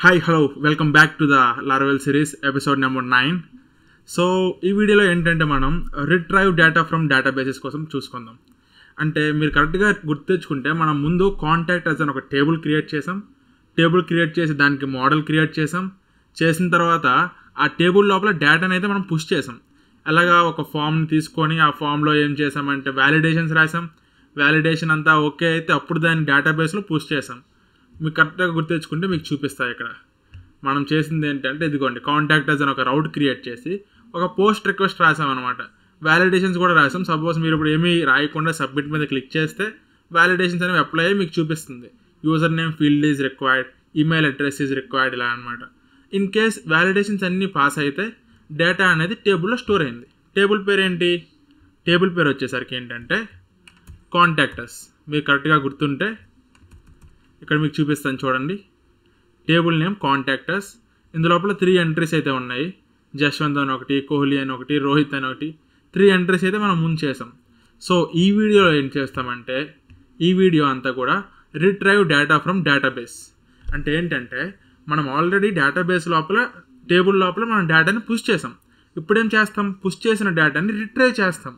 Hi hello welcome back to the Laravel series episode number 9. So ఈ వీడియోలో ఏంటంటే మనం రిట్రైవ్ డేటా ఫ్రమ్ డేటాబేసెస్ కోసం చూసుకుందాం. అంటే మీరు కరెక్ట్గా గుర్తెచ్చుకుంటే మనం ముందు కాంటాక్ట్ అస్ అని ఒక టేబుల్ క్రియేట్ చేసి దానికి మోడల్ క్రియేట్ చేసిన తర్వాత ఆ టేబుల్ లోపల డేటాని అయితే మనం పుష్ చేసాం. అలాగా ఒక ఫామ్ని తీసుకొని ఆ ఫామ్లో ఏం చేసామంటే వ్యాలిడేషన్స్ రాసాం. వ్యాలిడేషన్ అంతా ఓకే అయితే అప్పుడు దాన్ని డేటాబేస్లో పుష్ చేసాం. మీకు కరెక్ట్గా గుర్తెచ్చుకుంటే మీకు చూపిస్తాయి. ఇక్కడ మనం చేసింది ఏంటంటే ఇదిగోండి, కాంటాక్ట్ అస్ అని ఒక రౌట్ క్రియేట్ చేసి ఒక పోస్ట్ రిక్వెస్ట్ రాసామన్నమాట. వ్యాలిడేషన్స్ కూడా రాసాం. సపోజ్ మీరు ఇప్పుడు ఏమీ రాయకుండా సబ్మిట్ మీద క్లిక్ చేస్తే వ్యాలిడేషన్స్ అనేవి అప్లై అయ్యి మీకు చూపిస్తుంది. User name field is required, email address is required, ఇలా అనమాట. ఇన్ కేస్ వ్యాలిడేషన్స్ అన్నీ పాస్ అయితే డేటా అనేది టేబుల్లో స్టోర్ అయింది. టేబుల్ పేరు ఏంటి? టేబుల్ పేరు వచ్చేసరికి ఏంటంటే కాంటాక్ట్ అస్. మీకు కరెక్ట్గా గుర్తుంటే ఇక్కడ మీకు చూపిస్తాను చూడండి. Table name contact us. ఇందులోపల 3 ఎంట్రీస్ అయితే ఉన్నాయి. జశ్వంత్ అని ఒకటి, కోహ్లీ అని ఒకటి, రోహిత్ అని ఒకటి, 3 ఎంట్రీస్ అయితే మనం ముందు చేసాం. సో ఈ వీడియోలో ఏం చేస్తామంటే ఈ వీడియో అంతా కూడా రిట్రైవ్ డేటా ఫ్రమ్ డేటాబేస్. అంటే ఏంటంటే మనం ఆల్రెడీ డేటాబేస్ లోపల టేబుల్ లోపల మనం డేటాని పుష్ చేసాం. ఇప్పుడేం చేస్తాం? పుష్ చేసిన డేటాని రిట్రైవ్ చేస్తాం.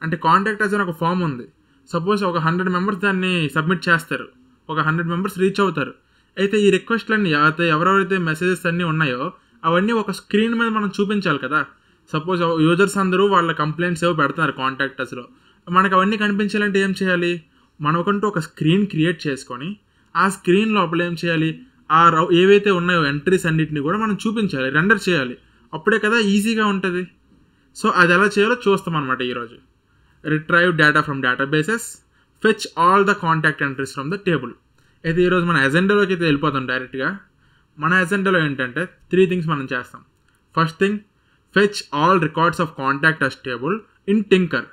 అంటే కాంటాక్ట్ అస్ అని ఒక ఫామ్ ఉంది. సపోజ్ ఒక 100 మెంబర్స్ దాన్ని సబ్మిట్ చేస్తారు, ఒక 100 మెంబర్స్ రీచ్ అవుతారు. అయితే ఈ రిక్వెస్ట్లన్నీ ఎవరెవరైతే మెసేజెస్ అన్నీ ఉన్నాయో అవన్నీ ఒక స్క్రీన్ మీద మనం చూపించాలి కదా. సపోజ్ యూజర్స్ అందరూ వాళ్ళ కంప్లైంట్స్ ఏవో పెడతారు కాంటాక్ట్ అస్లో. మనకు అవన్నీ కనిపించాలంటే ఏం చేయాలి? మనకంటూ ఒక స్క్రీన్ క్రియేట్ చేసుకొని ఆ స్క్రీన్ లోపల ఏం చేయాలి? ఏవైతే ఉన్నాయో ఎంట్రీస్ అన్నిటిని కూడా మనం చూపించాలి, రెండర్ చేయాలి. అప్పుడే కదా ఈజీగా ఉంటుంది. సో అది ఎలా చేయాలో చూస్తాం అనమాట ఈరోజు. Retrieve data from databases, fetch all the contact entries from the table. అయితే ఈరోజు మన ఎజెండాలోకి అయితే వెళ్ళిపోతాం డైరెక్ట్గా. మన ఎజెండాలో ఏంటంటే 3 థింగ్స్ మనం చేస్తాం. First thing, fetch all records of contact us table in tinker.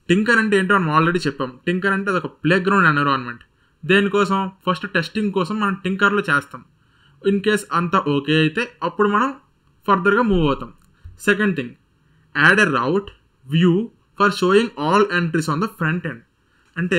Tinker అంటే ఏంటో మనం ఆల్రెడీ చెప్పాం. టింకర్ అంటే అదొక ప్లే గ్రౌండ్ ఎన్విరాన్మెంట్. దేనికోసం? ఫస్ట్ టెస్టింగ్ కోసం మనం టింకర్లో చేస్తాం. ఇన్ కేస్ అంతా ఓకే అయితే అప్పుడు మనం ఫర్దర్గా మూవ్ అవుతాం. Second thing, add a route view for showing all entries on the front end. అంటే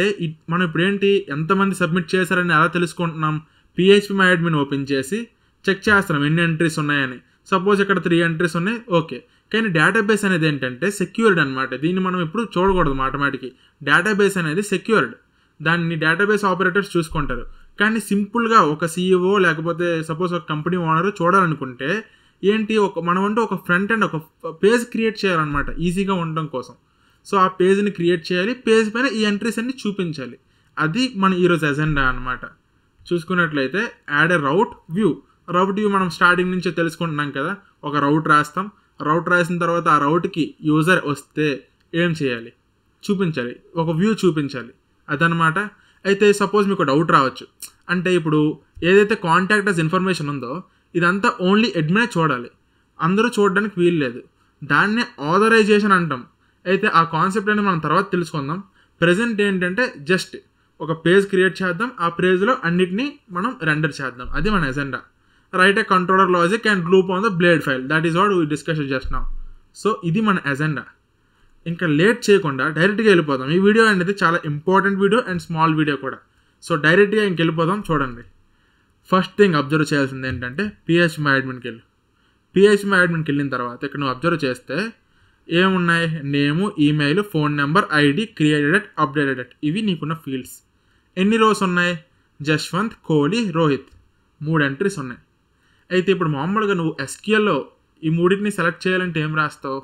మనం ఇప్పుడు ఏంటి, ఎంతమంది సబ్మిట్ చేశారని ఎలా తెలుసుకుంటున్నాం? PHPMyAdmin ఓపెన్ చేసి చెక్ చేస్తున్నాం ఎన్ని ఎంట్రీస్ ఉన్నాయని. సపోజ్ ఇక్కడ 3 ఎంట్రీస్ ఉన్నాయి, ఓకే. కానీ డేటాబేస్ అనేది ఏంటంటే సెక్యూర్డ్ అనమాట. దీన్ని మనం ఎప్పుడు చూడకూడదు మాటమాటికి. డేటాబేస్ అనేది సెక్యూర్డ్. దాన్ని డేటాబేస్ ఆపరేటర్స్ చూసుకుంటారు. కానీ సింపుల్గా ఒక CEO లేకపోతే సపోజ్ ఒక కంపెనీ ఓనర్ చూడాలనుకుంటే ఏంటి, మనమంటూ ఒక ఫ్రంట్ ఎండ్ ఒక పేజ్ క్రియేట్ చేయాలన్నమాట ఈజీగా ఉండడం కోసం. సో ఆ పేజ్ని క్రియేట్ చేయాలి, పేజ్ పైన ఈ ఎంట్రీస్ అన్ని చూపించాలి. అది మన ఈరోజు ఎజెండా అనమాట. చూసుకున్నట్లయితే add a route view. Route view మనం స్టార్టింగ్ నుంచే తెలుసుకుంటున్నాం కదా. ఒక రౌట్ రాస్తాం. రౌట్ రాసిన తర్వాత ఆ రౌట్కి యూజర్ వస్తే ఏం చేయాలి? చూపించాలి, ఒక వ్యూ చూపించాలి. అదనమాట. అయితే సపోజ్ మీకు డౌట్ రావచ్చు, అంటే ఇప్పుడు ఏదైతే కాంటాక్ట్ అస్ ఇన్ఫర్మేషన్ ఉందో ఇదంతా ఓన్లీ అడ్మినే చూడాలి, అందరూ చూడడానికి వీలు లేదు. దాన్నే ఆథరైజేషన్ అంటాం. అయితే ఆ కాన్సెప్ట్ అనేది మనం తర్వాత తెలుసుకుందాం. ప్రజెంట్ ఏంటంటే జస్ట్ ఒక పేజ్ క్రియేట్ చేద్దాం, ఆ పేజ్లో అన్నిటినీ మనం రెండర్ చేద్దాం. అది మన agenda. Right A controller logic and loop on the blade file. That is what we discuss just now. So ఇది మన ఎజెండా. ఇంకా లేట్ చేయకుండా డైరెక్ట్గా వెళ్ళిపోదాం. ఈ వీడియో అనేది చాలా important video and small video కూడా. సో డైరెక్ట్గా ఇంక వెళ్ళిపోదాం. చూడండి, ఫస్ట్ థింగ్ అబ్జర్వ్ చేయాల్సింది ఏంటంటే PHPMyAdminకి వెళ్ళు. PHPMyAdminకి వెళ్ళిన తర్వాత ఇక్కడ నువ్వు అబ్జర్వ్ చేస్తే ఏమున్నాయి? Name, email, phone number, ID, created, updated. ఇవి నీకున్న ఫీల్డ్స్. ఎన్ని రోస్ ఉన్నాయి? జశ్వంత్, కోహ్లీ, రోహిత్, 3 ఎంట్రీస్ ఉన్నాయి. అయితే ఇప్పుడు మామూలుగా నువ్వు SQLలో ఈ మూడింటిని సెలెక్ట్ చేయాలంటే ఏం రాస్తావు?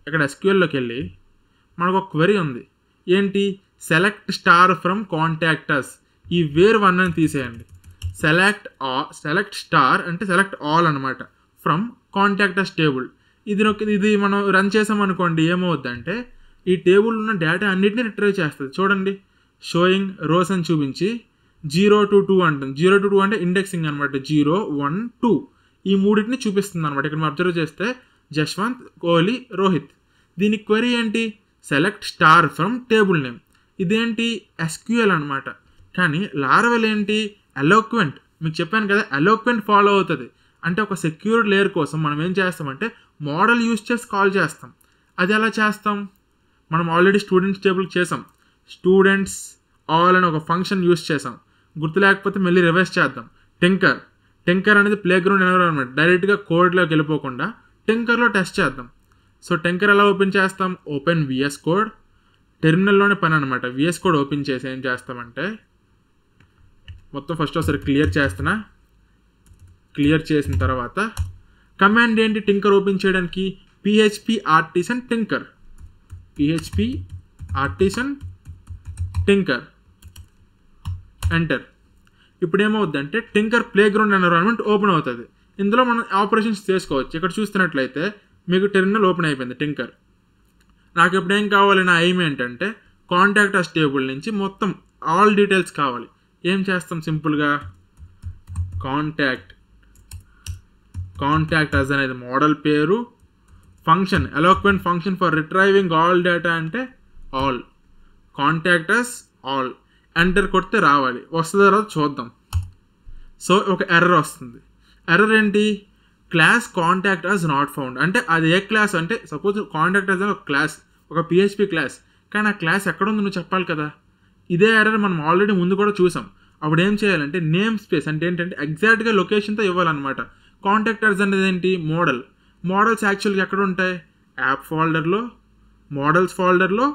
ఇక్కడ SQLలోకి వెళ్ళి మనకు ఒక క్వెరీ ఉంది. ఏంటి? Select star from contact us. ఈ వేర్ 1 అని తీసేయండి. సెలెక్ట్ స్టార్ అంటే సెలెక్ట్ ఆల్ అనమాట ఫ్రమ్ కాంటాక్ట్ అస్ టేబుల్. ఇది మనం రన్ చేసామనుకోండి, ఏమవుద్దంటే ఈ టేబుల్ ఉన్న డేటా అన్నిటిని రిట్రైవ్ చేస్తుంది. చూడండి, షోయింగ్ రోస్ అని చూపించి 0 to 2 అంటుంది. 0 to 2 అంటే ఇండెక్సింగ్ అనమాట. 0, 1, 2 ఈ మూడింటిని చూపిస్తుంది అనమాట. ఇక్కడ మనం అబ్జర్వ్ చేస్తే జశ్వంత్, కోహ్లీ, రోహిత్. దీని క్వెరీ ఏంటి? Select star from table name. ఇదేంటి? SQL అనమాట. కానీ లార్వెల్ ఏంటి? ఎలోక్వెంట్. మీకు చెప్పాను కదా, ఎలోక్వెంట్ ఫాలో అవుతుంది. అంటే ఒక సెక్యూర్డ్ లేయర్ కోసం మనం ఏం చేస్తామంటే మోడల్ యూజ్ చేసి కాల్ చేస్తాం. అది ఎలా చేస్తాం? మనం ఆల్రెడీ స్టూడెంట్స్ టేబుల్ చేసాం. స్టూడెంట్స్ ఆల్ అని ఒక ఫంక్షన్ యూజ్ చేసాం. గుర్తు లేకపోతే మళ్ళీ రివైజ్ చేద్దాం. టింకర్ అనేది ప్లే గ్రౌండ్ ఎన్విరాన్మెంట్, డైరెక్ట్గా కోడ్లోకి వెళ్ళిపోకుండా టింకర్లో టెస్ట్ చేద్దాం. సో టింకర్ ఎలా ఓపెన్ చేస్తాం? ఓపెన్ విఎస్ కోడ్, టెర్మినల్లోనే పని అనమాట. విఎస్ కోడ్ ఓపెన్ చేసి ఏం చేస్తామంటే మొత్తం ఫస్ట్ ఒకసారి క్లియర్ చేస్తున్నా. క్లియర్ చేసిన తర్వాత కమాండ్ ఏంటి టింకర్ ఓపెన్ చేయడానికి? PHP artisan tinker, PHP artisan tinker, enter. ఇప్పుడు ఏమవుద్దంటే tinker playground environment open అవుతుంది. ఇందులో మనం ఆపరేషన్స్ చేసుకోవచ్చు. ఇక్కడ చూస్తున్నట్లయితే మీకు టెర్మినల్ ఓపెన్ అయిపోయింది టింకర్. నాకు ఇప్పుడు ఏం కావాలి? నా ఎయిమ్ ఏంటంటే కాంటాక్ట్ అస్ టేబుల్ నుంచి మొత్తం ఆల్ డీటెయిల్స్ కావాలి. ఏం చేస్తాం? సింపుల్గా కాంటాక్ట్ అస్ అనేది మోడల్ పేరు, function eloquent function for retrieving all data అంటే all, contact us all. Enter కొడితే రావాలి. వస్తుందో రాదో చూద్దాం. సో ఒక ఎర్రర్ వస్తుంది. ఎర్రర్ ఏంటి? Class contact us not found. అంటే అది ఏ క్లాస్ అంటే సపోజ్ కాంటాక్ట్ అస్ ఒక క్లాస్, ఒక PHP క్లాస్, కానీ ఆ క్లాస్ ఎక్కడుందో నువ్వు చెప్పాలి కదా. ఇదే ఎర్రర్ మనం ఆల్రెడీ ముందు కూడా చూసాం. అప్పుడు ఏం చేయాలంటే నేమ్ స్పేస్ అంటే ఏంటంటే ఎగ్జాక్ట్గా లొకేషన్తో ఇవ్వాలన్నమాట. కాంటాక్ట్ అస్ అనేది ఏంటి? మోడల్. మోడల్స్ యాక్చువల్గా ఎక్కడ ఉంటాయి? యాప్ ఫోల్డర్లో, మోడల్స్ ఫోల్డర్లో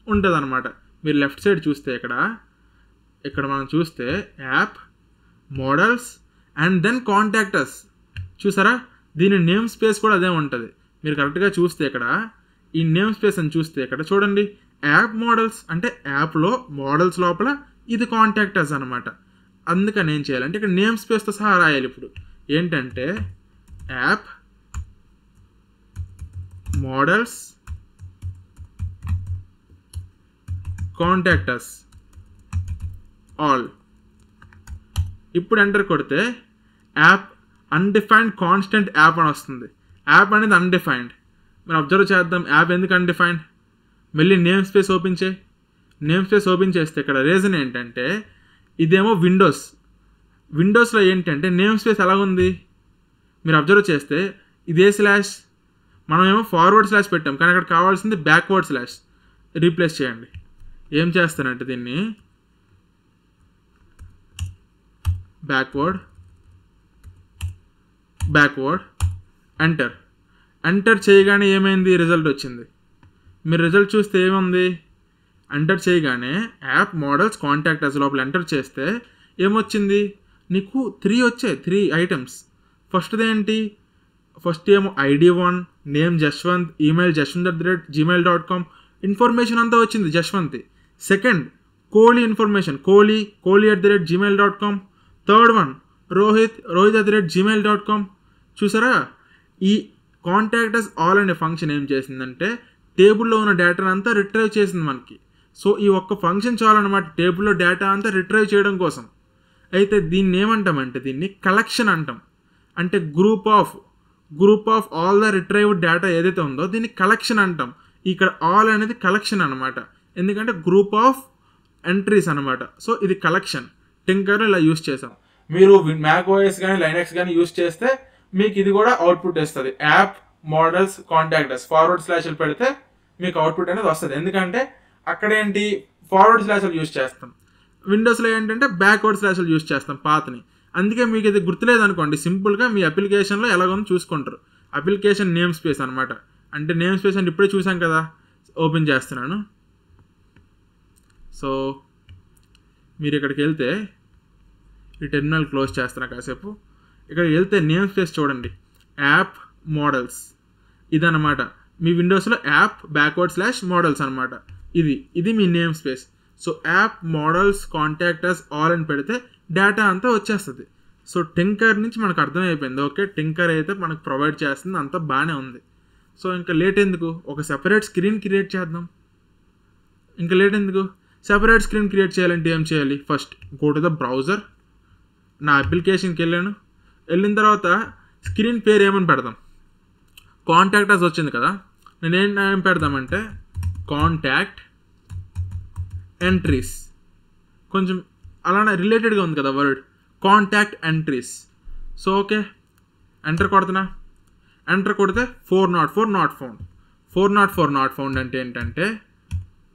ఉంటుంది అనమాట. మీరు లెఫ్ట్ సైడ్ చూస్తే ఇక్కడ మనం చూస్తే app, models and then contact us చూసారా? దీని నేమ్ స్పేస్ కూడా అదే ఉంటుంది. మీరు కరెక్ట్గా చూస్తే ఇక్కడ ఈ నేమ్ స్పేస్ అని చూస్తే ఇక్కడ చూడండి, యాప్ మోడల్స్ అంటే యాప్లో మోడల్స్ లోపల ఇది కాంటాక్ట్ అస్ అనమాట. అందుకని ఏం చేయాలంటే ఇక్కడ నేమ్ స్పేస్తో సహా రాయాలి. ఇప్పుడు ఏంటంటే app models contact us all. ఇప్పుడు ఎంటర్ కొడితే యాప్ అన్డిఫైన్డ్ కాన్స్టెంట్ యాప్ అని వస్తుంది. యాప్ అనేది అన్డిఫైన్డ్. మీరు అబ్జర్వ్ చేద్దాం. యాప్ ఎందుకు అన్డిఫైన్డ్? మళ్ళీ నేమ్ స్పేస్ ఓపెన్ చేయి. నేమ్ స్పేస్ ఓపెన్ చేస్తే ఇక్కడ రీజన్ ఏంటంటే ఇదేమో విండోస్లో ఏంటంటే నేమ్ స్పేస్ ఎలాగుంది మీరు అబ్జర్వ్ చేస్తే ఇదే స్లాష్, మనమేమో ఫార్వర్డ్ స్లాష్ పెట్టాం, కానీ అక్కడ కావాల్సింది బ్యాక్వర్డ్ స్లాష్. రీప్లేస్ చేయండి. ఏం చేస్తానంటే దీన్ని బ్యాక్వర్డ్ ఎంటర్ చేయగానే ఏమైంది? రిజల్ట్ వచ్చింది. మీరు రిజల్ట్ చూస్తే ఏముంది? ఎంటర్ చేయగానే యాప్ మోడల్స్ కాంటాక్ట్ అస్ లోపల ఎంటర్ చేస్తే ఏమొచ్చింది? నీకు 3 వచ్చాయి, 3 ఐటమ్స్. ఫస్ట్ది ఏంటి? ఫస్ట్ ఏమో ID1, name Jaswanth, email jashwant@gmail.com, information అంతా వచ్చింది జశ్వంత్. సెకండ్ కోహ్లీ ఇన్ఫర్మేషన్, కోహ్లీ@gmail.com. థర్డ్ వన్ రోహిత్@gmail.com. చూసారా? ఈ కాంటాక్ట్ అస్ ఆల్ అనే ఫంక్షన్ ఏం చేసిందంటే టేబుల్లో ఉన్న డేటాను అంతా రిట్రైవ్ చేసింది మనకి. సో ఈ ఒక్క ఫంక్షన్ చాలన్నమాట టేబుల్లో డేటా అంతా రిట్రైవ్ చేయడం కోసం. అయితే దీన్ని ఏమంటామంటే దీన్ని కలెక్షన్ అంటాం. అంటే group of all the retrieved data ఏదైతే ఉందో దీన్ని కలెక్షన్ అంటాం. ఇక్కడ ఆల్ అనేది కలెక్షన్ అనమాట, ఎందుకంటే గ్రూప్ ఆఫ్ ఎంట్రీస్ అనమాట. సో ఇది కలెక్షన్. టింకర్ ఇలా యూస్ చేసాం. మీరు మ్యాక్ ఓఎస్ కానీ లైనక్స్ కానీ యూస్ చేస్తే మీకు ఇది కూడా అవుట్పుట్ ఇస్తుంది. App models contact us forward స్లాష్లు పెడితే మీకు అవుట్పుట్ అనేది వస్తుంది. ఎందుకంటే అక్కడ ఏంటి ఫార్వర్డ్ స్లాష్లు యూస్ చేస్తాం, విండోస్లో ఏంటంటే బ్యాక్వర్డ్ స్లాష్లు యూస్ చేస్తాం పాత్ని. అందుకే మీకు ఇది గుర్తులేదు అనుకోండి, సింపుల్గా మీ అప్లికేషన్లో ఎలాగో చూసుకుంటారు. అప్లికేషన్ నేమ్ స్పేస్ అనమాట. అంటే నేమ్ స్పేస్ అంటే ఇప్పుడే చూసాం కదా, ఓపెన్ చేస్తున్నాను. సో మీరు ఇక్కడికి వెళ్తే ఈ టెర్మినల్ క్లోజ్ చేస్తున్నా కాసేపు. ఇక్కడికి వెళ్తే నేమ్ స్పేస్ చూడండి, యాప్ మోడల్స్ ఇదన్నమాట. మీ విండోస్లో యాప్ /మోడల్స్ అనమాట. ఇది మీ namespace. So app models contact us all అని పెడితే డేటా అంతా వచ్చేస్తుంది. సో టింకర్ నుంచి మనకు అర్థమైపోయింది, ఓకే టింకర్ అయితే మనకు ప్రొవైడ్ చేస్తుంది, అంతా బాగానే ఉంది. సో ఇంకా లేట్ ఎందుకు, ఒక సెపరేట్ స్క్రీన్ క్రియేట్ చేద్దాం. ఇంకా లేట్ ఎందుకు, సెపరేట్ స్క్రీన్ క్రియేట్ చేయాలంటే ఏం చేయాలి? First go to the browser. నా అప్లికేషన్కి వెళ్ళిన తర్వాత స్క్రీన్ పేరు ఏమని పెడదాం? కాంటాక్ట్ అస్ వచ్చింది కదా, నేనేం పెడదామంటే కాంటాక్ట్ ఎంట్రీస్. కొంచెం అలానే రిలేటెడ్గా ఉంది కదా word, contact entries. So okay enter కొడుతున్నా. ఎంటర్ కొడితే 404 నాట్ ఫౌండ్ అంటే ఏంటంటే,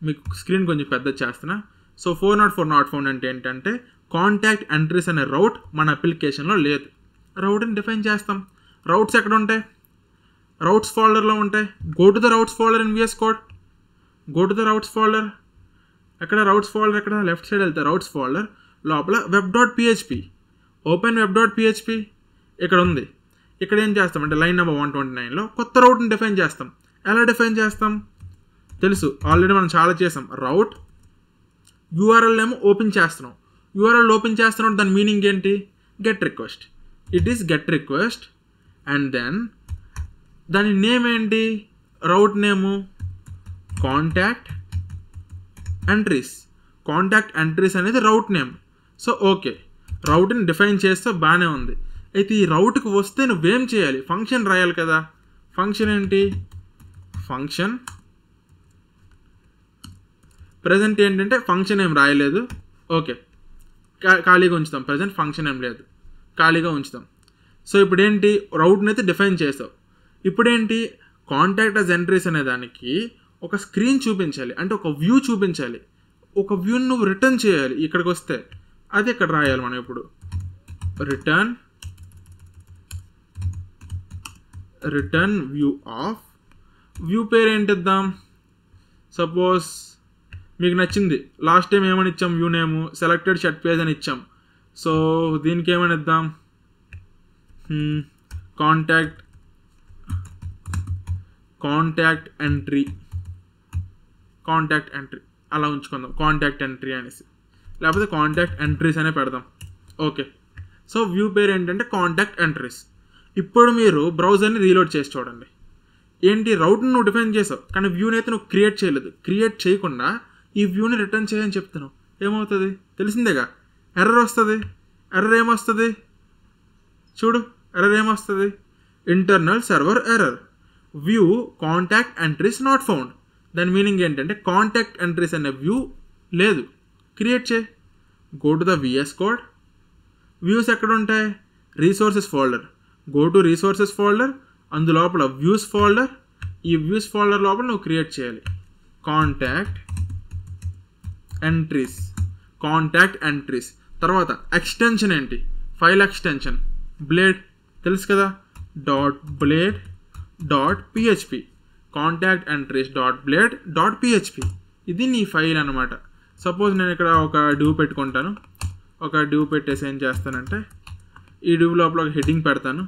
మీకు స్క్రీన్ కొంచెం పెద్ద చేస్తున్నా. సో 404 నాట్ ఫౌండ్ అంటే ఏంటంటే కాంటాక్ట్ ఎంట్రీస్ అనే రౌట్ మన అప్లికేషన్లో లేదు. రౌట్ని డిఫైన్ చేస్తాం. రౌట్స్ ఎక్కడ ఉంటాయి? రౌట్స్ ఫోల్డర్లో ఉంటాయి. Go to the routes folder in VS Code. Go to the routes folder. ఎక్కడ రౌట్స్ ఫోల్డర్? ఎక్కడ లెఫ్ట్ సైడ్ వెళ్తే రౌట్స్ ఫోల్డర్ లోపల web.php. Open web.php. ఇక్కడ ఉంది. ఇక్కడ ఏం చేస్తామంటే లైన్ నెంబర్ 129లో కొత్త రౌట్ని డిఫైన్ చేస్తాం. ఎలా డిఫైన్ చేస్తాం తెలుసు, ఆల్రెడీ మనం చాలా చేసాం. రౌట్ URL ఏమో ఓపెన్ చేస్తున్నాం. URL ఓపెన్ చేస్తున్నాం, దాని మీనింగ్ ఏంటి? Get request. It is get request. And then దాని నేమ్ ఏంటి? Route name contact entries. Contact entries అనేది రౌట్ నేమ్. సో ఓకే, రౌట్ని డిఫైన్ చేస్తే బాగానే ఉంది. అయితే ఈ రౌట్కి వస్తే నువ్వేం చేయాలి? ఫంక్షన్ రాయాలి కదా. ఫంక్షన్ ఏంటి? ఫంక్షన్ ప్రజెంట్ ఏంటంటే ఫంక్షన్ ఏం రాయలేదు. ఓకే, ఖాళీగా ఉంచుతాం. ప్రజెంట్ ఫంక్షన్ ఏం లేదు, ఖాళీగా ఉంచుతాం. సో ఇప్పుడు ఏంటి? రౌట్ని అయితే డిఫైన్ చేసావు. ఇప్పుడేంటి? కాంటాక్ట్ యాజ్ ఎంట్రీస్ అనే దానికి ఒక స్క్రీన్ చూపించాలి, అంటే ఒక వ్యూ చూపించాలి. ఒక వ్యూని నువ్వు రిటర్న్ చేయాలి. ఇక్కడికి వస్తే అది ఇక్కడ రాయాలి మనం. ఇప్పుడు రిటర్న్ వ్యూ ఆఫ్. వ్యూ పేరు ఏంటిద్దాం? సపోజ్ మీకు నచ్చింది. లాస్ట్ టైం ఏమని ఇచ్చాం? వ్యూ నేము సెలెక్టెడ్ షర్ట్ పేజ్ అని ఇచ్చాం. సో దీనికి ఏమని ఇద్దాం? కాంటాక్ట్ ఎంట్రీ అలా ఉంచుకుందాం. కాంటాక్ట్ ఎంట్రీ అనేసి, లేకపోతే కాంటాక్ట్ ఎంట్రీస్ అనే పెడదాం. ఓకే, సో వ్యూ పేరు ఏంటంటే కాంటాక్ట్ ఎంట్రీస్. ఇప్పుడు మీరు బ్రౌజర్ని రీలోడ్ చేసి చూడండి. ఏంటి? రౌట్ని నువ్వు డిఫైన్ చేసావు, కానీ వ్యూని అయితే నువ్వు క్రియేట్ చేయలేదు. క్రియేట్ చేయకుండా ఈ వ్యూని రిటర్న్ చేయని చెప్తున్నావు. ఏమవుతుంది? తెలిసిందేగా, ఎర్రర్ వస్తుంది. ఎర్రర్ ఏమొస్తుంది చూడు. ఎర్రర్ ఏమొస్తుంది? Internal server error, view contact entries not found. దాని మీనింగ్ ఏంటంటే కాంటాక్ట్ ఎంట్రీస్ అనే వ్యూ లేదు. క్రియేట్ చేయి. Go to the VS Code. Views ఎక్కడ ఉంటాయి? Resources folder. Go to resources folder, అందులోపల వ్యూస్ ఫోల్డర్. ఈ వ్యూస్ ఫోల్డర్ లోపల నువ్వు క్రియేట్ చేయాలి కాంటాక్ట్ ఎంట్రీస్. తర్వాత ఎక్స్టెన్షన్ ఏంటి? ఫైల్ ఎక్స్టెన్షన్ బ్లేడ్, తెలుసు కదా. .blade.php. Contact entries .blade.php. ఇది నీ ఫైల్ అనమాట. సపోజ్ నేను ఇక్కడ ఒక డివ్ పెట్టుకుంటాను. ఒక డివ్ పెట్టేసి ఏం చేస్తానంటే ఈ డివ్ లోపల ఒక హెడ్డింగ్ పెడతాను.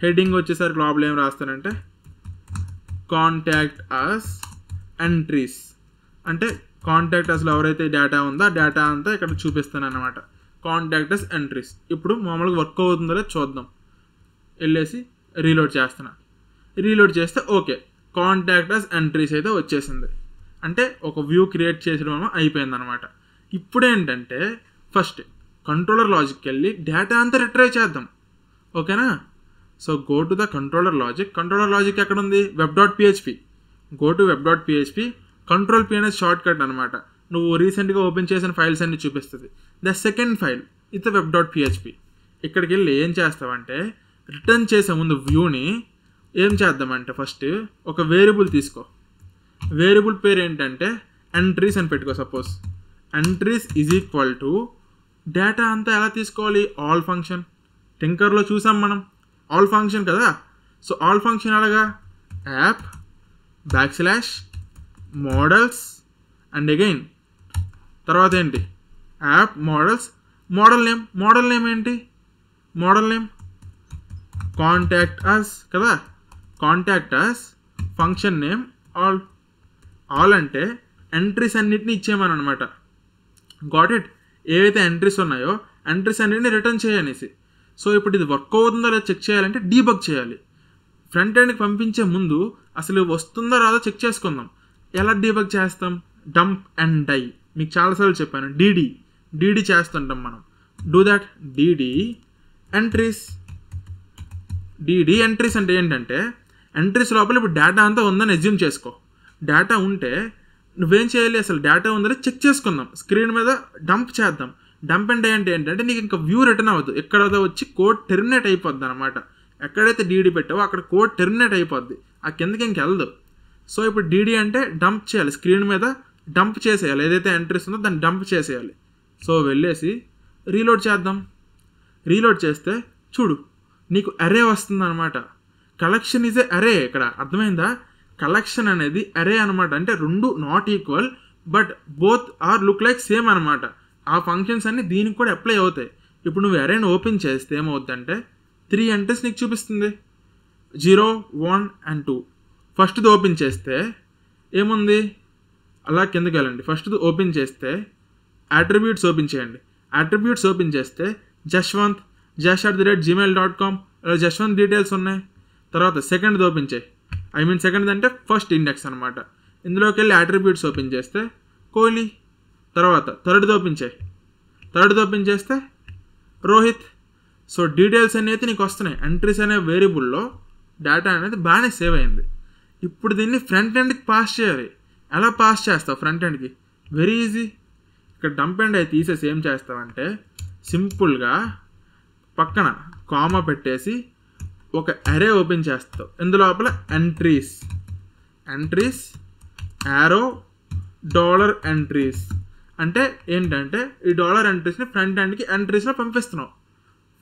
హెడ్డింగ్ వచ్చేసరికి లోపల ఏం రాస్తానంటే కాంటాక్ట్ అస్ ఎంట్రీస్. అంటే కాంటాక్ట్ అస్లో ఎవరైతే డేటా ఉందో ఆ డేటా అంతా ఇక్కడ చూపిస్తాను అనమాట. Contact us entries. ఇప్పుడు మామూలుగా వర్క్ అవుతుందో లేదో చూద్దాం. వెళ్ళేసి రీలోడ్ చేస్తున్నా. రీలోడ్ చేస్తే ఓకే, కాంటాక్ట్ అస్ ఎంట్రీస్ అయితే వచ్చేసింది. అంటే ఒక వ్యూ క్రియేట్ చేసడం అయిపోయింది అనమాట. ఇప్పుడు ఏంటంటే ఫస్ట్ కంట్రోలర్ లాజిక్కి వెళ్ళి డేటా అంతా రిట్రైవ్ చేద్దాం. ఓకేనా? So go to the controller logic. Controller logic ఎక్కడ ఉంది? web.php. Go to web.php. Control P అనేది షార్ట్ కట్ అనమాట. నువ్వు రీసెంట్గా ఓపెన్ చేసిన ఫైల్స్ అన్ని చూపిస్తుంది. ద సెకండ్ ఫైల్ ఇది web.php. ఇక్కడికి వెళ్ళి ఏం చేస్తావంటే రిటర్న్ చేసే ముందు వ్యూని ఏం చేద్దామంటే ఫస్ట్ ఒక వేరియబుల్ తీసుకో. వేరియబుల్ పేరు ఏంటంటే ఎంట్రీస్ అని పెట్టుకో. Suppose entries is equal to data అంతా ఎలా తీసుకోవాలి? All function. టింకర్లో చూసాం మనం ఆల్ ఫంక్షన్ కదా. సో ఆల్ ఫంక్షన్ అలాగా యాప్ /models అండ్ అగైన్ తర్వాత ఏంటి? App models. మోడల్ నేమ్ ఏంటి? మోడల్ నేమ్ కాంటాక్ట్ అస్ కదా. Contact us function name all అంటే ఎంట్రీస్ అన్నిటిని ఇచ్చేయమని అనమాట. Got it? ఏవైతే ఎంట్రీస్ ఉన్నాయో ఎంట్రీస్ అన్నిటిని రిటర్న్ చేయనేసి. సో ఇప్పుడు ఇది వర్క్ అవుతుందో లేదో చెక్ చేయాలంటే డీబగ్ చేయాలి. ఫ్రంట్ ఎండ్కి పంపించే ముందు అసలు వస్తుందో రాదో చెక్ చేసుకుందాం. ఎలా డీబగ్ చేస్తాం? Dump and die. మీకు చాలాసార్లు చెప్పాను. డీడీ చేస్తుంటాం మనం. Do that. డీడీ ఎంట్రీస్ అంటే ఏంటంటే ఎంట్రీస్ లోపల ఇప్పుడు డేటా అంతా ఉందని అజ్యూమ్ చేసుకో. డేటా ఉంటే నువ్వేం చేయాలి? అసలు డేటా ఉందని చెక్ చేసుకుందాం. స్క్రీన్ మీద డంప్ చేద్దాం. డంప్ అండ్ డై అంటే ఏంటంటే నీకు ఇంకా వ్యూ రిటర్న్ అవ్వదు. ఎక్కడో వచ్చి కోడ్ టెర్మినేట్ అయిపోద్ది అనమాట. ఎక్కడైతే డీడీ పెట్టావో అక్కడ కోడ్ టెర్మినేట్ అయిపోద్ది. ఆ కిందకి ఇంక వెళ్ళదు. సో ఇప్పుడు డీడీ అంటే డంప్ చేయాలి. స్క్రీన్ మీద డంప్ చేసేయాలి. ఏదైతే ఎంట్రీస్ ఉందో దాన్ని డంప్ చేసేయాలి. సో వెళ్ళేసి రీలోడ్ చేద్దాం. రీలోడ్ చేస్తే చూడు నీకు అరే వస్తుంది అనమాట. కలెక్షన్ ఈజ్ ఏ అరే. ఇక్కడ అర్థమైందా? కలెక్షన్ అనేది అరే అనమాట. అంటే రెండు not equal but both are look like same అనమాట. ఆ ఫంక్షన్స్ అన్ని దీనికి కూడా అప్లై అవుతాయి. ఇప్పుడు నువ్వు అరేని ఓపెన్ చేస్తే ఏమవుతుందంటే 3 ఎంట్రీస్ నీకు చూపిస్తుంది, 0, 1 and 2. ఫస్ట్ది ఓపెన్ చేస్తే ఏముంది, అలా కిందకి వెళ్ళండి. ఫస్ట్ది ఓపెన్ చేస్తే అట్రిబ్యూట్స్ ఓపెన్ చేయండి. అట్రిబ్యూట్స్ ఓపెన్ చేస్తే జశ్వంత్ @gmail.com జశ్వంత్ డీటెయిల్స్ ఉన్నాయి. తర్వాత సెకండ్ది ఓపెన్ చేయి. సెకండ్ది అంటే ఫస్ట్ ఇండెక్స్ అనమాట. ఇందులోకి వెళ్ళి అట్రిబ్యూట్స్ ఓపెన్ చేస్తే కోహ్లీ. తర్వాత థర్డ్ది ఓపెన్ చేయి. థర్డ్ది ఓపెన్ చేస్తే రోహిత్. సో డీటెయిల్స్ అనేది నీకు వస్తున్నాయి. ఎంట్రీస్ అనే వేరియబుల్లో డేటా అనేది బాగానే సేవ్ అయింది. ఇప్పుడు దీన్ని ఫ్రంట్ ఎండ్కి పాస్ చేయాలి. ఎలా పాస్ చేస్తావు ఫ్రంట్ ఎండ్కి? Very easy. ఇక్కడ డంప్ ఎండ్ అయితే తీసేసి ఏం చేస్తావంటే సింపుల్గా పక్కన కామా పెట్టేసి ఒక అరే ఓపెన్ చేస్తావు. ఇందులోపల ఎంట్రీస్ యారో $ఎంట్రీస్ అంటే ఏంటంటే ఈ $ఎంట్రీస్ని ఫ్రంట్ ఎండ్కి ఎంట్రీస్లో పంపిస్తున్నావు.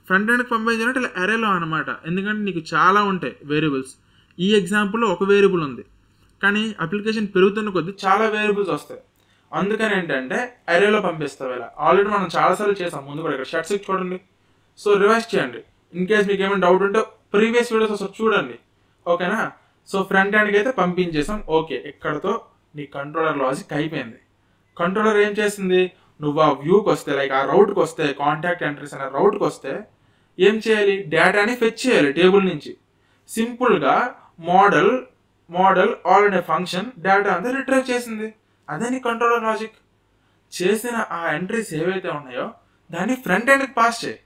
ఫ్రంట్ ఎండ్కి పంపించాలంటే ఇలా అరేలో అనమాట. ఎందుకంటే నీకు చాలా ఉంటాయి వేరియబుల్స్. ఈ ఎగ్జాంపుల్లో ఒక వేరియబుల్ ఉంది, కానీ అప్లికేషన్ పెరుగుతున్న కొద్దీ చాలా వేరియబుల్స్ వస్తాయి. అందుకని ఏంటంటే అరేలో పంపిస్తావు. ఇలా ఆల్రెడీ మనం చాలాసార్లు చేసాం ముందు కూడా. ఇక్కడ షర్ట్స్ చూడండి. సో రివైజ్ చేయండి. ఇన్ కేస్ మీకు ఏమైనా డౌట్ ఉంటే ప్రీవియస్ వీడియోస్ వస్తుంది చూడండి, ఓకేనా? సో ఫ్రంట్ ఎండ్కి అయితే పంపించేసాం. ఓకే, ఇక్కడతో నీ కంట్రోలర్ లాజిక్ అయిపోయింది. కంట్రోలర్ ఏం చేసింది, నువ్వు ఆ వ్యూకి వస్తే లైక్ ఆ రౌట్కి వస్తే కాంటాక్ట్ ఎంట్రీస్ అనే రౌట్కి వస్తే ఏం చేయాలి, డేటాని ఫెచ్ చేయాలి టేబుల్ నుంచి. సింపుల్గా మోడల్ ఆల్ అనే ఫంక్షన్ డేటా అంతా రిట్రైవ్ చేసింది. అదే నీ కంట్రోలర్ లాజిక్. చేసిన ఆ ఎంట్రీస్ ఏవైతే ఉన్నాయో దాన్ని ఫ్రంట్ ఎండ్కి పాస్ చేయి.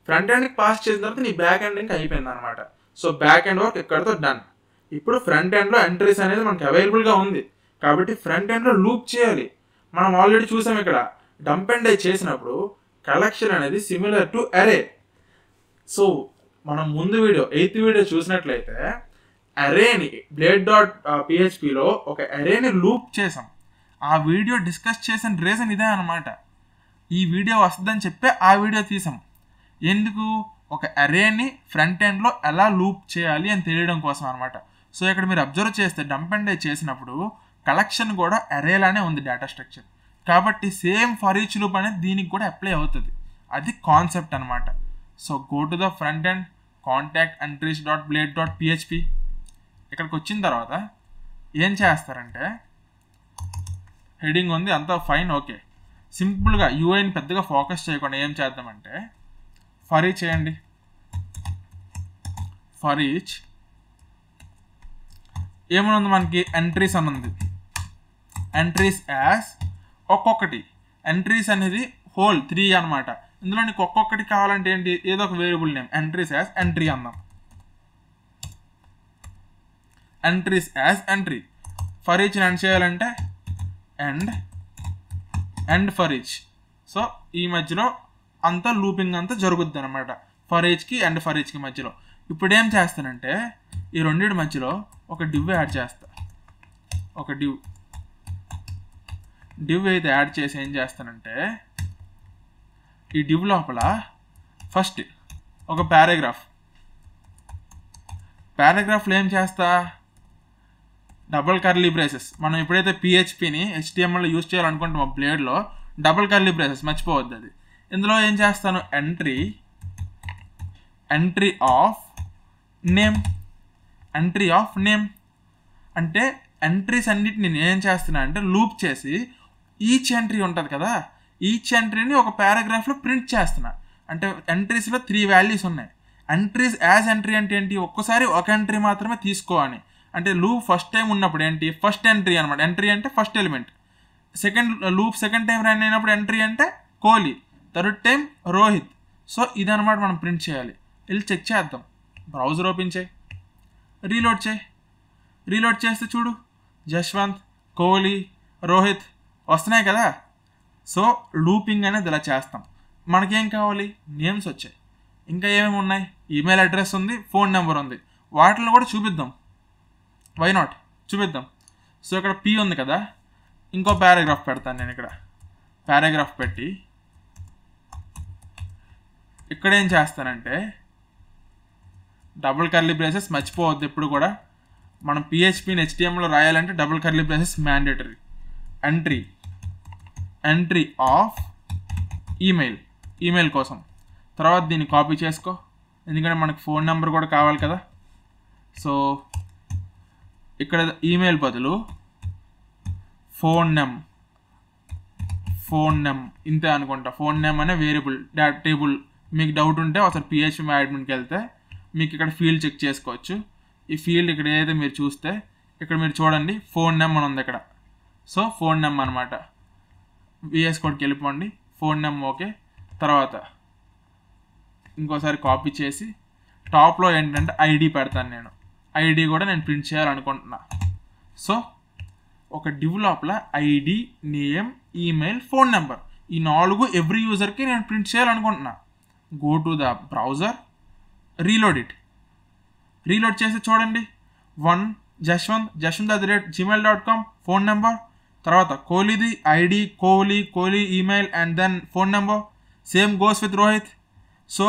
ఫ్రంట్ ఎండ్కి పాస్ చేసిన తర్వాత నీ బ్యాక్ ఎండ్ ఇంకా అయిపోయింది అనమాట. సో బ్యాక్ ఎండ్ వర్క్ ఇక్కడతో డన్. ఇప్పుడు ఫ్రంట్ ఎండ్లో ఎంట్రీస్ అనేది మనకి అవైలబుల్గా ఉంది కాబట్టి ఫ్రంట్ ఎండ్లో లూప్ చేయాలి. మనం ఆల్రెడీ చూసాం ఇక్కడ డంప్ అండ్ డై చేసినప్పుడు కలెక్షన్ అనేది సిమిలర్ టు అరే. సో మనం ముందు వీడియో 8th వీడియో చూసినట్లయితే అరేని blade.phpలో ఒక అరేని లూప్ చేసాం. ఆ వీడియో డిస్కస్ చేసిన రీజన్ ఇదే అనమాట. ఈ వీడియో వస్తుందని చెప్పి ఆ వీడియో తీసాం. ఎందుకు, ఒక అరేని ఫ్రంట్ ఎండ్లో ఎలా లూప్ చేయాలి అని తెలియడం కోసం అనమాట. సో ఇక్కడ మీరు అబ్జర్వ్ చేస్తే డంప్ అండ్ డై చేసినప్పుడు కలెక్షన్ కూడా అరేలానే ఉంది డేటా స్ట్రక్చర్. కాబట్టి సేమ్ ఫర్ ఈచ్ లూప్ అనేది దీనికి కూడా అప్లై అవుతుంది. అది కాన్సెప్ట్ అనమాట. So go to the front end contact entries.blade.php. ఇక్కడికి వచ్చిన తర్వాత ఏం చేస్తారంటే హెడింగ్ ఉంది అంతా ఫైన్, ఓకే. సింపుల్గా యూఐని పెద్దగా ఫోకస్ చేయకుండా ఏం చేద్దామంటే ఫర్ ఈచ్ చేయండి. ఫర్ ఈచ్ ఏమనుంది మనకి, ఎంట్రీస్ అని ఉంది. ఎంట్రీస్ యాజ్ ఒక్కొక్కటి. ఎంట్రీస్ అనేది హోల్ 3 అనమాట. ఇందులో నీకు ఒక్కొక్కటి కావాలంటే ఏంటి, ఏదో ఒక variable name. Entries as entry అందాం. Entries as entry. For each end చేయాలంటే ఎండ్ ఫర్ ఈచ్. సో ఈ మధ్యలో అంతా లూపింగ్ అంతా జరుగుద్ది అనమాట, ఫర్ ఈచ్కి అండ్ ఫర్ ఈచ్కి మధ్యలో. ఇప్పుడు ఏం చేస్తానంటే ఈ రెండింటి మధ్యలో ఒక డివ్ యాడ్ చేస్తా. ఒక డివ్ అయితే యాడ్ చేసి ఏం చేస్తానంటే ఈ డివ్ లోపల ఫస్ట్ ఒక పారాగ్రాఫ్లో ఏం చేస్తా, డబుల్ కర్లీ బ్రేసెస్. మనం ఎప్పుడైతే పిహెచ్పిని HTML యూజ్ చేయాలనుకుంటామో బ్లేడ్లో డబుల్ కర్లీ బ్రేసెస్ మర్చిపోవద్దు అది. ఇందులో ఏం చేస్తాను, ఎంట్రీ ఆఫ్ నేమ్ అంటే ఎంట్రీస్ అన్నిటిని నేను ఏం చేస్తున్నా అంటే లూప్ చేసి ఈచ్ ఎంట్రీ ఉంటుంది కదా, ఈచ్ ఎంట్రీని ఒక పారాగ్రాఫ్లో ప్రింట్ చేస్తున్నా. అంటే ఎంట్రీస్లో 3 వాల్యూస్ ఉన్నాయి. ఎంట్రీస్ యాజ్ ఎంట్రీ అంటే ఏంటి, ఒక్కసారి ఒక ఎంట్రీ మాత్రమే తీసుకో అని. అంటే లూప్ ఫస్ట్ టైం ఉన్నప్పుడు ఏంటి, ఫస్ట్ ఎంట్రీ అనమాట. ఎంట్రీ అంటే first element. Second time run అయినప్పుడు ఎంట్రీ అంటే Kohli, third time Rohit. So ఇదనమాట మనం ప్రింట్ చేయాలి. వెళ్ళి చెక్ చేద్దాం. బ్రౌజర్ ఓపెన్ చేయి, రీలోడ్ చేస్తే చూడు జశ్వంత్, కోహ్లీ, రోహిత్ వస్తున్నాయి కదా. సో లూపింగ్ అనేది ఇలా చేస్తాం. మనకేం కావాలి, నేమ్స్ వచ్చాయి, ఇంకా ఏమేమి ఉన్నాయి, ఈమెయిల్ అడ్రస్ ఉంది, ఫోన్ నెంబర్ ఉంది. వాటిని కూడా చూపిద్దాం, వై నాట్ చూపిద్దాం. సో ఇక్కడ పి ఉంది కదా, ఇంకో పారాగ్రాఫ్ పెడతాను నేను. ఇక్కడ పారాగ్రాఫ్ పెట్టి ఇక్కడ ఏం చేస్తానంటే డబుల్ కర్లీ బ్రేసెస్ మర్చిపోవద్దు ఎప్పుడు కూడా. మనం పిహెచ్పిని HTML రాయాలంటే double curly braces mandatory. Entry of email కోసం. తర్వాత దీన్ని కాపీ చేసుకో, ఎందుకంటే మనకు ఫోన్ నెంబర్ కూడా కావాలి కదా. సో ఇక్కడ ఈమెయిల్ బదులు ఫోన్ నెమ్ ఇంతే అనుకుంటా. ఫోన్ నెమ్ అనే వేరియబుల్ టేబుల్. మీకు డౌట్ ఉంటే ఒకసారి PHP అడ్మిన్కి వెళ్తే మీకు ఇక్కడ ఫీల్డ్ చెక్ చేసుకోవచ్చు. ఈ ఫీల్డ్ ఇక్కడ ఏదైతే మీరు చూస్తే ఇక్కడ మీరు చూడండి ఫోన్ నెమ్ అని ఉంది ఇక్కడ. సో ఫోన్ నెమ్ అనమాట. VS కోడ్కి వెళ్ళిపోండి, ఫోన్ నెమ్ ఓకే. తర్వాత ఇంకోసారి కాపీ చేసి టాప్లో ఏంటంటే ID పెడతాను నేను. ID కూడా నేను ప్రింట్ చేయాలనుకుంటున్నా. సో ఒక div లోపల ID, name, email, phone number ఈ 4 ఎవ్రీ యూజర్కి నేను ప్రింట్ చేయాలనుకుంటున్నా. Go to the browser, reload చేసి చూడండి 1 jashwant@gmail.com ఫోన్ నెంబర్. తర్వాత కోహ్లీది ID, Kohli email and then phone number. Same goes with Rohit. So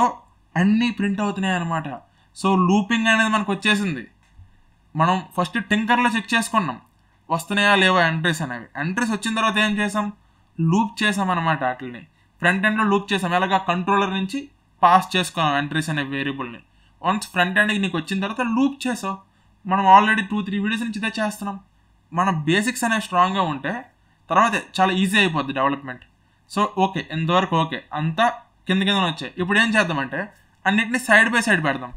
అన్నీ ప్రింట్ అవుతున్నాయి అనమాట. సో లూపింగ్ అనేది మనకు వచ్చేసింది. మనం ఫస్ట్ టింకర్లో చెక్ చేసుకున్నాం వస్తున్నాయా లేవా ఎంట్రీస్ అనేవి. ఎంట్రీస్ వచ్చిన తర్వాత ఏం చేసాం, లూప్ చేసాం అనమాట. వాటిని ఫ్రంట్ ఎండ్లో లూప్ చేసాం. ఎలాగా కంట్రోలర్ నుంచి పాస్ చేసుకున్నాం ఎంట్రీస్ అనే వేరియబుల్ని. వన్స్ ఫ్రంట్ ఎండ్కి నీకు వచ్చిన తర్వాత లూప్ చేసావు. మనం ఆల్రెడీ 2-3 వీడియోస్ నుంచి ఇదే చేస్తున్నాం. మన బేసిక్స్ అనేవి స్ట్రాంగ్గా ఉంటే తర్వాత చాలా ఈజీ అయిపోద్ది డెవలప్మెంట్. సో ఓకే, ఇంతవరకు ఓకే, అంతా కింద వచ్చాయి. ఇప్పుడు ఏం చేద్దామంటే అన్నిటిని సైడ్ బై సైడ్ పెడదాం,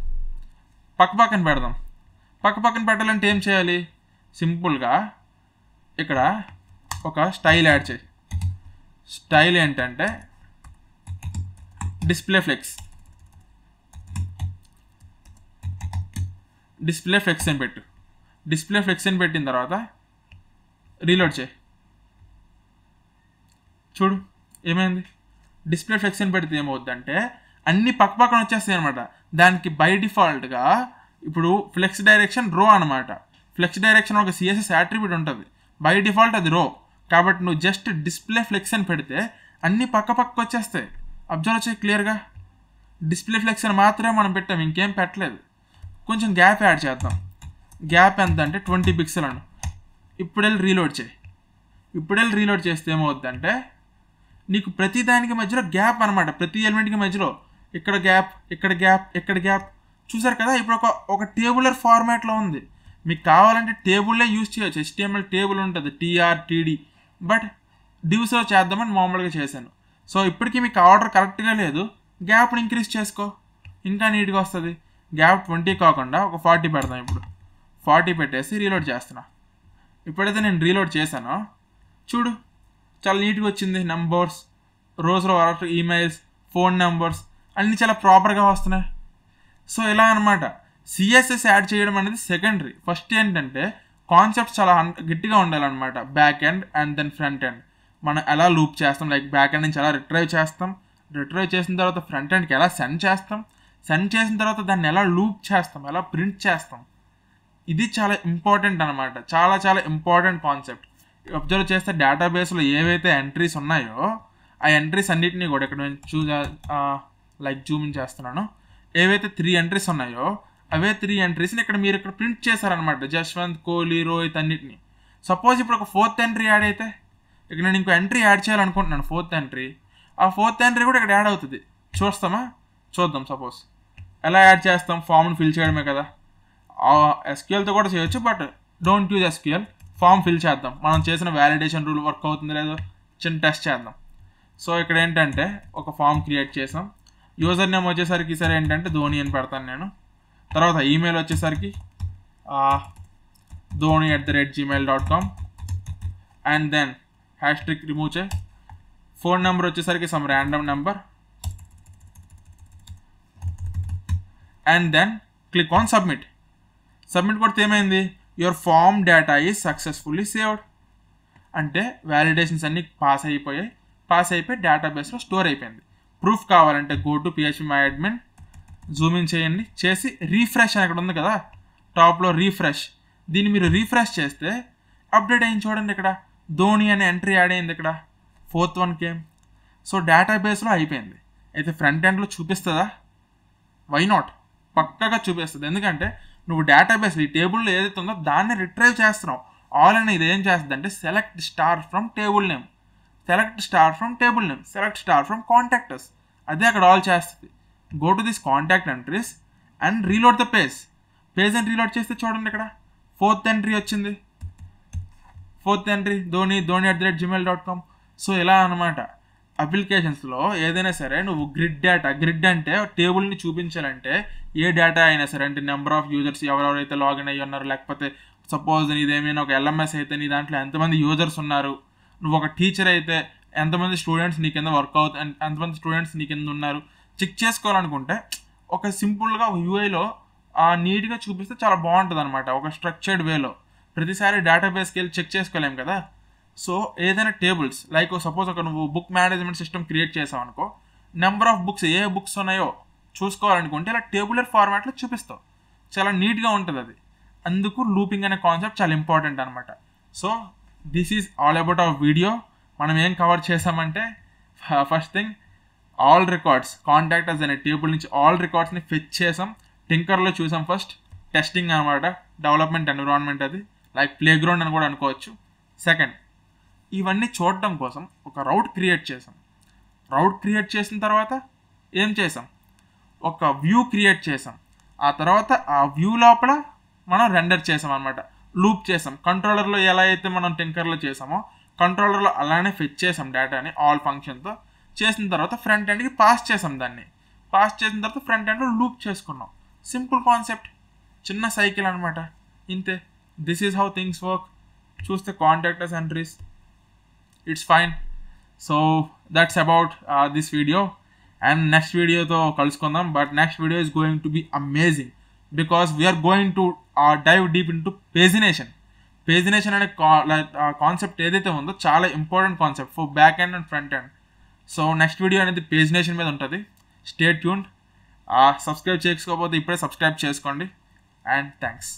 పక్కన పెడదాం. పక్కన పెట్టాలంటే ఏం చేయాలి, సింపుల్గా ఇక్కడ ఒక స్టైల్ యాడ్ చేయి. స్టైల్ ఏంటంటే డిస్ప్లే ఫ్లెక్స్ అని పెట్టు. డిస్ప్లే ఫ్లెక్స్ అని పెట్టిన తర్వాత రీలోడ్ చేయి. చూడు ఏమైంది, డిస్ప్లే ఫ్లెక్స్ అని పెడితే ఏమవుద్దంటే అన్ని పక్కన వచ్చేస్తాయి అనమాట. దానికి బై డిఫాల్ట్గా ఇప్పుడు ఫ్లెక్స్ డైరెక్షన్ రో అనమాట. ఫ్లెక్స్ డైరెక్షన్ ఒక CSS యాట్రిబ్యూట్ ఉంటుంది, బై డిఫాల్ట్ అది రో. కాబట్టి నువ్వు జస్ట్ డిస్ప్లే ఫ్లెక్స్ అని పెడితే అన్ని పక్క వచ్చేస్తాయి. అబ్జర్వ్ చేయి క్లియర్గా. డిస్ప్లే ఫ్లెక్స్ అని మాత్రమే మనం పెట్టాం, ఇంకేం పెట్టలేదు. కొంచెం గ్యాప్ యాడ్ చేద్దాం. గ్యాప్ ఎంత అంటే 20 పిక్సెల్ అను. ఇప్పుడు వెళ్ళి రీలోడ్ చేస్తే ఏమవుద్దంటే నీకు ప్రతి దానికి మధ్యలో గ్యాప్ అనమాట. ప్రతి ఎలిమెంట్కి మధ్యలో ఇక్కడ గ్యాప్ చూసారు కదా. ఇప్పుడు ఒక టేబులర్ ఫార్మాట్లో ఉంది. మీకు కావాలంటే టేబుల్లే యూజ్ చేయొచ్చు. HTML టేబుల్ ఉంటుంది TR/TD, బట్ డివ్స్లో చేద్దామని మామూలుగా చేశాను. సో ఇప్పటికీ మీకు ఆర్డర్ కరెక్ట్గా లేదు, గ్యాప్ని ఇంక్రీజ్ చేసుకో, ఇంకా నీట్గా వస్తుంది. గ్యాప్ 20 కాకుండా ఒక 40 పెడదాం. ఇప్పుడు 40 పెట్టేసి రీలోడ్ చేస్తున్నా. ఇప్పుడైతే నేను రీలోడ్ చేశానో చూడు చాలా నీట్గా వచ్చింది. నెంబర్స్, రోజులో వరకు ఈమెయిల్స్, ఫోన్ నెంబర్స్ అన్నీ చాలా ప్రాపర్గా వస్తున్నాయి. సో ఇలా అనమాట. CSS యాడ్ చేయడం అనేది సెకండరీ. ఫస్ట్ ఏంటంటే కాన్సెప్ట్స్ చాలా గట్టిగా ఉండాలన్నమాట. Back end and then front end. మనం ఎలా లూప్ చేస్తాం, లైక్ బ్యాక్ ఎండ్ నుంచి ఎలా రిట్రైవ్ చేసిన తర్వాత ఫ్రంట్ ఎండ్కి ఎలా సెండ్ చేసిన తర్వాత దాన్ని ఎలా లూప్ చేస్తాం, ఎలా ప్రింట్ చేస్తాం. ఇది చాలా ఇంపార్టెంట్ అనమాట. చాలా ఇంపార్టెంట్ కాన్సెప్ట్. అబ్జర్వ్ చేస్తే డేటాబేస్లో ఏవైతే ఎంట్రీస్ ఉన్నాయో ఆ ఎంట్రీస్ అన్నిటినీ కూడా ఇక్కడ నేను జూమ్ ఇన్ చేస్తున్నాను. ఏవైతే 3 ఎంట్రీస్ ఉన్నాయో అవే 3 ఎంట్రీస్ని మీరు ఇక్కడ ప్రింట్ చేశారనమాట. జశ్వంత్, కోహ్లీ, రోహిత్ అన్నిటిని. సపోజ్ ఇప్పుడు ఒక 4th ఎంట్రీ యాడ్ అయితే ఇక్కడ నేను ఇంకో ఎంట్రీ యాడ్ చేయాలనుకుంటున్నాను, 4th ఎంట్రీ. ఆ 4th ఎంట్రీ కూడా ఇక్కడ యాడ్ అవుతుంది. చూద్దాం. సపోజ్ ఎలా యాడ్ చేస్తాం, ఫామ్ని ఫిల్ చేయడమే కదా. SQLతో కూడా చేయొచ్చు, but don't use SQL. Form fill చేద్దాం. మనం చేసిన వ్యాలిడేషన్ రూల్ వర్క్ అవుతుంది లేదో చిన్న టెస్ట్ చేద్దాం. సో ఇక్కడ ఏంటంటే ఒక ఫామ్ క్రియేట్ చేసాం. యూజర్ నేమ్ వచ్చేసరికి సరే ఏంటంటే ధోని అని పెడతాను నేను. తర్వాత ఈమెయిల్ వచ్చేసరికి dhoni@gmail.com అండ్ దెన్ హ్యాష్ట్రిక్ రిమూవ్ చేయి. ఫోన్ నెంబర్ వచ్చేసరికి some random number and then click on submit కొడితే ఏమైంది, your form data is successfully saved. అంటే వ్యాలిడేషన్స్ అన్నీ పాస్ అయిపోయి డేటాబేస్లో స్టోర్ అయిపోయింది. ప్రూఫ్ కావాలంటే go to PHPMyAdmin, zoom in చేయండి. చేసి రీఫ్రెష్ అని అక్కడ ఉంది కదా టాప్లో రీఫ్రెష్. దీన్ని మీరు రీఫ్రెష్ చేస్తే అప్డేట్ అయింది చూడండి. ఇక్కడ ధోని అనే ఎంట్రీ యాడ్ అయింది. ఇక్కడ 4th one కేమ్. సో డేటాబేస్లో అయిపోయింది. అయితే ఫ్రంట్ ఎండ్లో చూపిస్తుందా? Why not? పక్కగా చూపిస్తుంది. ఎందుకంటే నువ్వు డేటాబేస్ ఈ టేబుల్లో ఏదైతే ఉందో దాన్ని రిట్రైవ్ చేస్తున్నావు. ఆల్ అని ఇది ఏం చేస్తుంది అంటే select star from table name, select star from table name, select star from contractors, అదే అక్కడ ఆల్ చేస్తుంది. Go to this contact entries and reload the page అని రీలోడ్ చేస్తే చూడండి ఇక్కడ 4th ఎంట్రీ వచ్చింది. 4th entry dhoni@gmail.com. సో ఇలా అనమాట. అప్లికేషన్స్లో ఏదైనా సరే నువ్వు గ్రిడ్ అంటే టేబుల్ని చూపించాలంటే ఏ డేటా అయినా సరే, అంటే నెంబర్ ఆఫ్ యూజర్స్ ఎవరెవరైతే లాగిన్ అయ్యి ఉన్నారు, లేకపోతే సపోజ్ నీదేమైనా ఒక LMS అయితే నీ దాంట్లో ఎంతమంది యూజర్స్ ఉన్నారు, నువ్వు ఒక టీచర్ అయితే ఎంతమంది స్టూడెంట్స్ నీ కింద వర్క్ అవుతుంది, ఎంతమంది స్టూడెంట్స్ నీ కింద ఉన్నారు చెక్ చేసుకోవాలనుకుంటే ఒక సింపుల్గా ఒక యూఐలో నీట్గా చూపిస్తే చాలా బాగుంటుంది అనమాట. ఒక స్ట్రక్చర్డ్ వేలో ప్రతిసారి డేటాబేస్కి వెళ్ళి చెక్ చేసుకోలేం కదా. సో ఏదైనా టేబుల్స్ లైక్ సపోజ్ ఒక నువ్వు బుక్ మేనేజ్మెంట్ సిస్టమ్ క్రియేట్ చేసావు అనుకో, number of books A books ఉన్నాయో చూసుకోవాలనుకుంటే ఇలా టేబులర్ ఫార్మాట్లో చూపిస్తావు. చాలా నీట్గా ఉంటుంది అది. అందుకు లూపింగ్ అనే కాన్సెప్ట్ చాలా ఇంపార్టెంట్ అనమాట. So this is all about our video. మనం ఏం కవర్ చేసామంటే first thing all records, contractors అనే టేబుల్ నుంచి ఆల్ రికార్డ్స్ని ఫెచ్ చేసాం. టింకర్లో చూసాం ఫస్ట్, టెస్టింగ్ అనమాట, డెవలప్మెంట్ ఎన్విరాన్మెంట్, అది లైక్ ప్లే గ్రౌండ్ అని కూడా అనుకోవచ్చు. సెకండ్, ఇవన్నీ చూడడం కోసం ఒక రౌట్ క్రియేట్ చేసాం. రౌట్ క్రియేట్ చేసిన తర్వాత ఏం చేసాం, ఒక వ్యూ క్రియేట్ చేసాం. ఆ తర్వాత ఆ వ్యూ లోపల మనం రెండర్ చేసాం అనమాట, లూప్ చేసాం. కంట్రోలర్లో ఎలా అయితే మనం టింకర్లో చేసామో కంట్రోలర్లో అలానే ఫెచ్ చేసాం డేటాని ఆల్ ఫంక్షన్తో. చేసిన తర్వాత ఫ్రంట్ ఎండ్కి పాస్ చేసాం. దాన్ని పాస్ చేసిన తర్వాత ఫ్రంట్ ఎండ్లో లూప్ చేసుకున్నాం. సింపుల్ కాన్సెప్ట్, చిన్న సైకిల్ అనమాట, ఇంతే. This is how things work. చూస్తే contactors entries, it's fine. So that's about this video. And next వీడియోతో కలుసుకుందాం. But next video is going to be amazing because we're going to dive deep into pagination. Pagination అనే concept ఏదైతే ఉందో చాలా important concept for back end and front end. So next video అనేది pagination మీద ఉంటుంది. Stay tuned. Subscribe చేసుకోకపోతే ఇప్పుడే subscribe చేసుకోండి. And thanks.